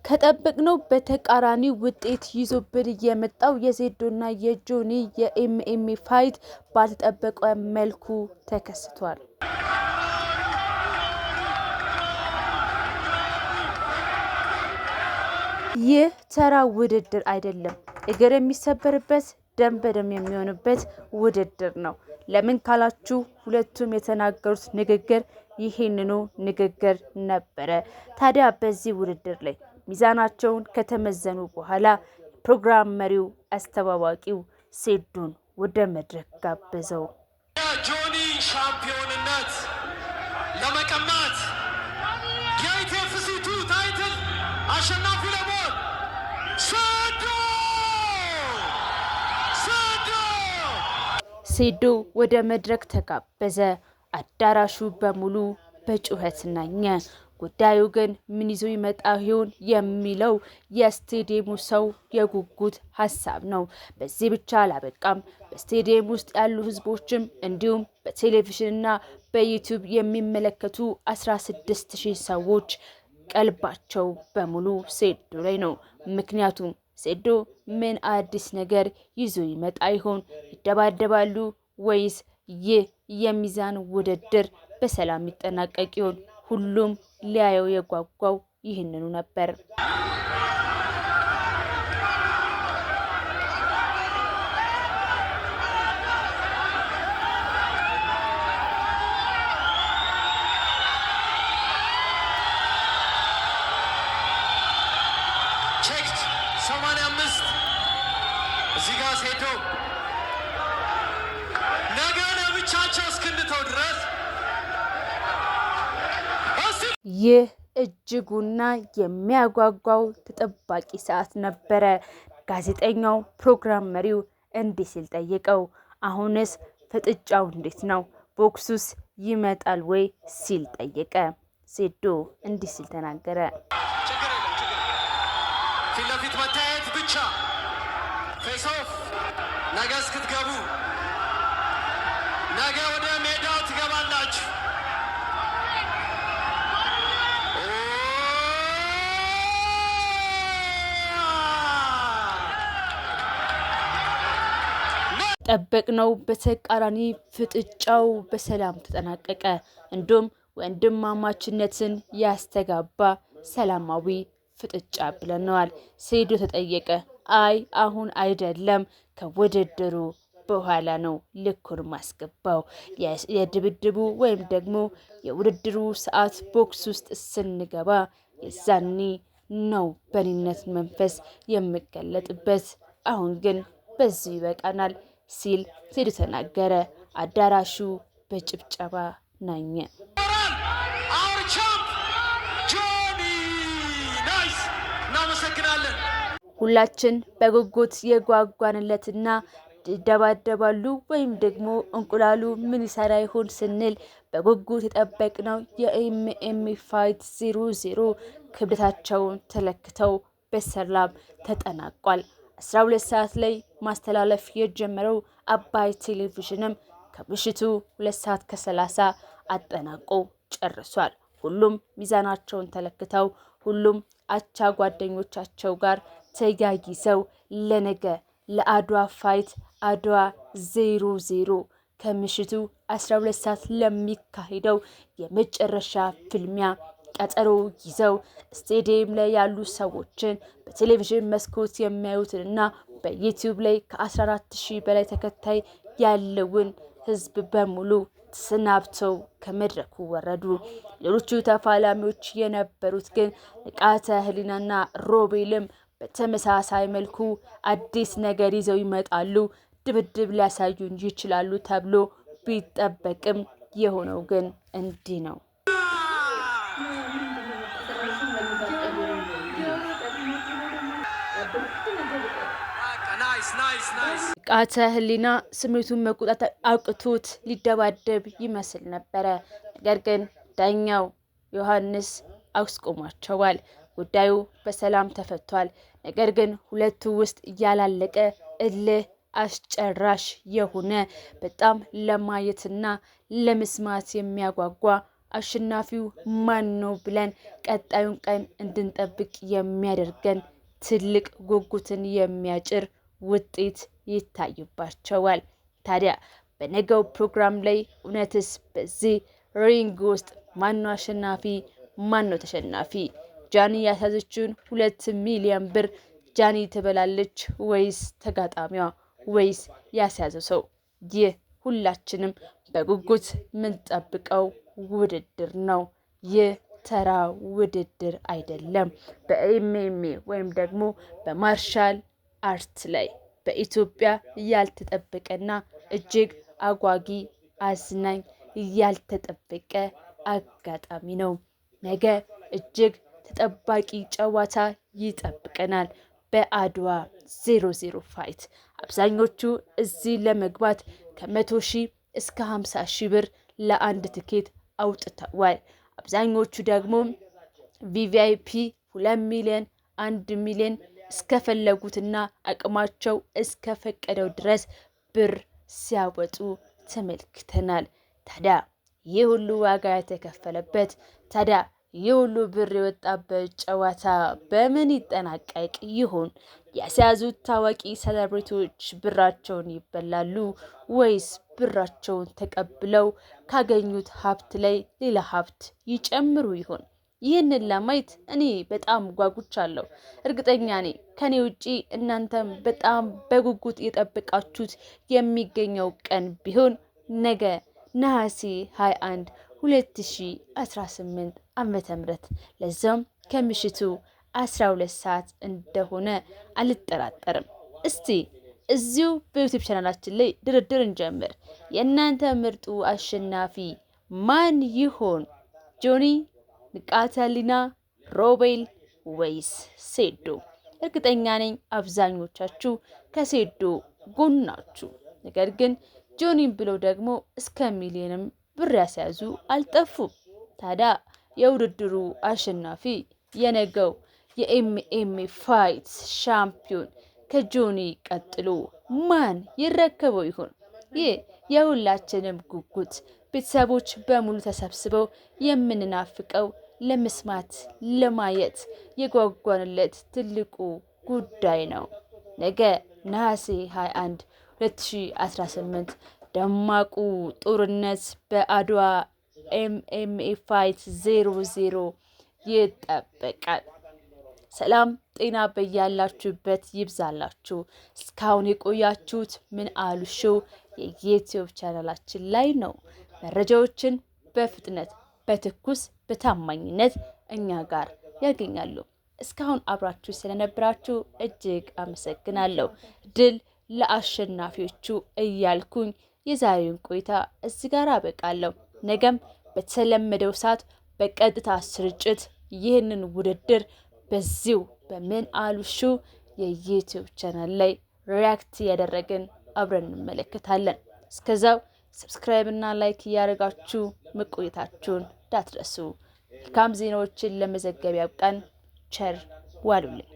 ከጠበቅነው በተቃራኒ ውጤት ይዞብን የመጣው የዜዶና የጆኒ የኤምኤምኤ ፋይት ባልተጠበቀ መልኩ ተከስቷል። ይህ ተራ ውድድር አይደለም። እግር የሚሰበርበት ደም በደም የሚሆንበት ውድድር ነው። ለምን ካላችሁ ሁለቱም የተናገሩት ንግግር ይሄንኑ ንግግር ነበረ። ታዲያ በዚህ ውድድር ላይ ሚዛናቸውን ከተመዘኑ በኋላ ፕሮግራም መሪው አስተባባቂው ሴዶን ወደ መድረክ ጋበዘው። ጆኒ ሻምፒዮንነት ለመቀማት የኢቲኤፍሲ2 ታይትል አሸናፊ ለመሆን ሴዶ ወደ መድረክ ተጋበዘ። አዳራሹ በሙሉ በጩኸት ናኘ። ጉዳዩ ግን ምን ይዞ ይመጣ ይሆን የሚለው የስቴዲየሙ ሰው የጉጉት ሀሳብ ነው። በዚህ ብቻ አላበቃም። በስቴዲየም ውስጥ ያሉ ህዝቦችም እንዲሁም በቴሌቪዥንና በዩቲዩብ የሚመለከቱ 16000 ሰዎች ቀልባቸው በሙሉ ሴዶ ላይ ነው። ምክንያቱም ሴዶ ምን አዲስ ነገር ይዞ ይመጣ ይሆን? ይደባደባሉ ወይስ ይህ የሚዛን ውድድር በሰላም ይጠናቀቅ ይሆን? ሁሉም ሊያየው የጓጓው ይህንኑ ነበር። ቼክ 85 እዚህ ጋር ሴዶ ነገ ለብቻቸው እስክንተው ድረስ ይህ እጅጉና የሚያጓጓው ተጠባቂ ሰዓት ነበረ። ጋዜጠኛው ፕሮግራም መሪው እንዲህ ሲል ጠየቀው። አሁንስ ፍጥጫው እንዴት ነው? ቦክሱስ ይመጣል ወይ ሲል ጠየቀ። ሴዶ እንዲህ ሲል ተናገረ። ፊት ለፊት መታየት ብቻ ፌስ ኦፍ። ነገ እስክትገቡ ነገ ወደ ሜዳው ትገባላችሁ። ጠበቅነው በተቃራኒ ፍጥጫው በሰላም ተጠናቀቀ። እንዲሁም ወንድማማችነትን ያስተጋባ ሰላማዊ ፍጥጫ ብለነዋል። ሴዶ ተጠየቀ። አይ አሁን አይደለም ከውድድሩ በኋላ ነው ልኩን ማስገባው። የድብድቡ ወይም ደግሞ የውድድሩ ሰዓት ቦክስ ውስጥ ስንገባ የዛኔ ነው በኔነት መንፈስ የምገለጥበት። አሁን ግን በዚህ ይበቃናል ሲል ሴዶ ተናገረ። አዳራሹ በጭብጨባ ናኘ። ሁላችን በጉጉት የጓጓንለትና ይደባደባሉ ወይም ደግሞ እንቁላሉ ምን ይሰራ ይሆን ስንል በጉጉት የጠበቅነው የኤምኤምኤ ፋይት 00 ክብደታቸውን ተለክተው በሰላም ተጠናቋል። 12 ሰዓት ላይ ማስተላለፍ የጀመረው አባይ ቴሌቪዥንም ከምሽቱ 2 ሰዓት ከ30 አጠናቆ ጨርሷል። ሁሉም ሚዛናቸውን ተለክተው ሁሉም አቻ ጓደኞቻቸው ጋር ተያይዘው ለነገ ለአድዋ ፋይት አድዋ 00 ከምሽቱ 12 ሰዓት ለሚካሄደው የመጨረሻ ፍልሚያ ቀጠሮ ይዘው ስቴዲየም ላይ ያሉ ሰዎችን በቴሌቪዥን መስኮት የሚያዩትንና በዩቲዩብ ላይ ከ14000 በላይ ተከታይ ያለውን ህዝብ በሙሉ ተሰናብተው ከመድረኩ ወረዱ። ሌሎቹ ተፋላሚዎች የነበሩት ግን ንቃተ ህሊናና ሮቤልም በተመሳሳይ መልኩ አዲስ ነገር ይዘው ይመጣሉ፣ ድብድብ ሊያሳዩን ይችላሉ ተብሎ ቢጠበቅም የሆነው ግን እንዲህ ነው። ንቃተ ህሊና ስሜቱን መቆጣጠር አቅቶት ሊደባደብ ይመስል ነበረ። ነገር ግን ዳኛው ዮሐንስ አስቆሟቸዋል። ጉዳዩ በሰላም ተፈቷል። ነገር ግን ሁለቱ ውስጥ ያላለቀ እልህ አስጨራሽ የሆነ በጣም ለማየትና ለመስማት የሚያጓጓ አሸናፊው ማን ነው ብለን ቀጣዩን ቀን እንድንጠብቅ የሚያደርገን ትልቅ ጉጉትን የሚያጭር ውጤት ይታይባቸዋል። ታዲያ በነገው ፕሮግራም ላይ እውነትስ በዚህ ሪንግ ውስጥ ማነው አሸናፊ? ማነው ተሸናፊ? ጃኒ ያሳዘችውን 2 ሚሊዮን ብር ጃኒ ትበላለች ወይስ ተጋጣሚዋ ወይስ ያስያዘው ሰው? ይህ ሁላችንም በጉጉት የምንጠብቀው ውድድር ነው። ይህ ተራ ውድድር አይደለም። በኤምኤምኤ ወይም ደግሞ በማርሻል አርት ላይ በኢትዮጵያ ያልተጠበቀና እጅግ አጓጊ አዝናኝ ያልተጠበቀ አጋጣሚ ነው። ነገ እጅግ ተጠባቂ ጨዋታ ይጠብቀናል። በአድዋ 00 ፋይት አብዛኞቹ እዚህ ለመግባት ከ100,000 እስከ 50,000 ብር ለአንድ ትኬት አውጥተዋል። አብዛኞቹ ደግሞ ቪቪአይፒ 2 ሚሊዮን 1 ሚሊዮን እስከፈለጉትና አቅማቸው እስከፈቀደው ድረስ ብር ሲያወጡ ተመልክተናል። ታዲያ ይህ ሁሉ ዋጋ የተከፈለበት ታዲያ ይህ ሁሉ ብር የወጣበት ጨዋታ በምን ይጠናቀቅ ይሆን? ያስያዙት ታዋቂ ሴሌብሪቲዎች ብራቸውን ይበላሉ ወይስ ብራቸውን ተቀብለው ካገኙት ሀብት ላይ ሌላ ሀብት ይጨምሩ ይሆን? ይህንን ለማየት እኔ በጣም ጓጉቻለሁ። እርግጠኛ ነኝ ከኔ ውጪ እናንተም በጣም በጉጉት የጠበቃችሁት የሚገኘው ቀን ቢሆን ነገ ነሐሴ 21 2018 ዓመተ ምህረት ለዛም ከምሽቱ 12 ሰዓት እንደሆነ አልጠራጠርም። እስቲ እዚሁ በዩቲዩብ ቻናላችን ላይ ድርድር እንጀምር። የእናንተ ምርጡ አሸናፊ ማን ይሆን? ጆኒ፣ ንቃተ ህሊና፣ ሮቤል ወይስ ሴዶ? እርግጠኛ ነኝ አብዛኞቻችሁ ከሴዶ ጎን ናችሁ። ነገር ግን ጆኒን ብለው ደግሞ እስከ ሚሊዮንም ብር ያስያዙ አልጠፉም። ታዲያ የውድድሩ አሸናፊ የነገው የኤምኤምኤ ፋይት ሻምፒዮን ከጆኒ ቀጥሎ ማን ይረከበው ይሆን? ይህ የሁላችንም ጉጉት ቤተሰቦች በሙሉ ተሰብስበው የምንናፍቀው ለመስማት ለማየት የጓጓንለት ትልቁ ጉዳይ ነው። ነገ ነሐሴ 21 2018 ደማቁ ጦርነት በአድዋ ኤምኤምኤ ፋይት 00 ይጠበቃል። ሰላም ጤና በያላችሁበት ይብዛላችሁ። እስካሁን የቆያችሁት ምን አሉ ሾው የዩቲዩብ ቻናላችን ላይ ነው። መረጃዎችን በፍጥነት በትኩስ በታማኝነት እኛ ጋር ያገኛሉ። እስካሁን አብራችሁ ስለነበራችሁ እጅግ አመሰግናለሁ። ድል ለአሸናፊዎቹ እያልኩኝ የዛሬውን ቆይታ እዚህ ጋር አበቃለሁ። ነገም በተለመደው ሰዓት በቀጥታ ስርጭት ይህንን ውድድር በዚሁ በምን አሉ ሾው የዩቲዩብ ቻናል ላይ ሪያክት ያደረግን አብረን እንመለከታለን። እስከዛው ሰብስክራይብ እና ላይክ እያደረጋችሁ መቆየታችሁን እንዳትረሱ። መልካም ዜናዎችን ለመዘገብ ያብቃን። ቸር ዋሉልን።